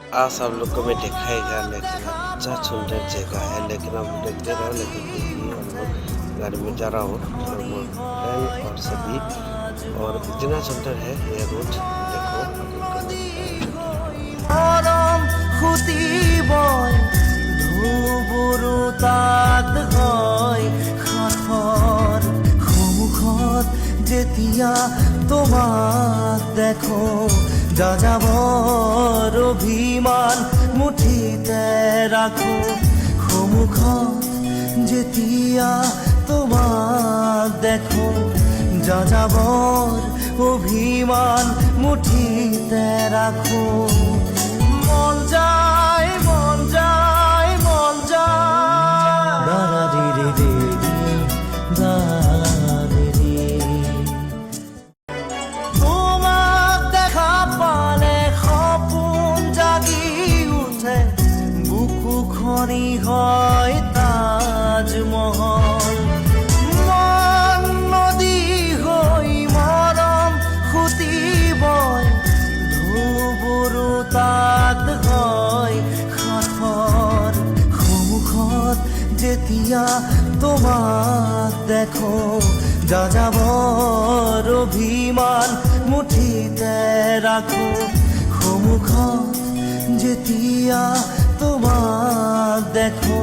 आज आप लोग को मैं दिखाएगा, लेकिन अच्छा सुंदर जगह है। लेकिन आप देखते रहो। लेकिन देखिए हम लोग गाड़ी में जा रहा हूँ और फ्रेंड और सभी, और इतना सुंदर है ये रोड। देखो आप लोग को मैं যেতিয়া তোমাক দেখো যাযাবৰ অভিমান মুঠিতে ৰাখো সন্মুখত যেতিয়া তোমাক দেখো যাযাবৰ অভিমান মুঠিতে ৰাখো মন যায় মন যায় মন যায় দাৰা রে রে রে হয় তাজমহল মন নদী হৈ মৰম সুতি বয় ধুবুৰু তাত হয় সাথৰ সন্মুখত যেতিয়া তোমাক দেখো যাযাবৰ অভিমান মুঠিতে ৰাখো সন্মুখত যেতিয়া তোমাক দেখো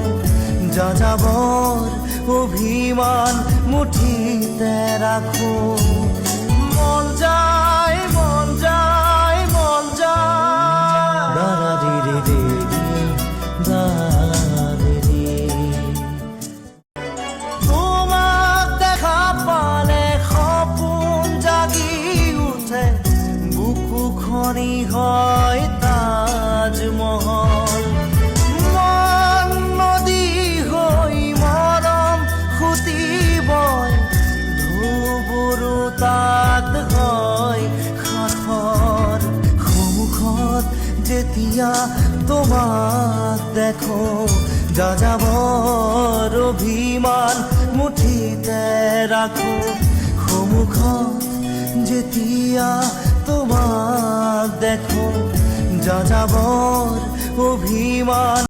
যাযাবৰ অভিমান মুঠিতে ৰাখো মন যায় মন যায় মন যায় দাৰা রে রে রে দাৰে ৰে তোমাক দেখা পালে সপোন জাগি উঠে বুকুখনি হয় তাজমহল যেতিয়া তোমাক দেখো যাযাবৰ অভিমান মুঠিতে ৰাখো সন্মুখত যেতিয়া তোমাক দেখো যাযাবৰ অভিমান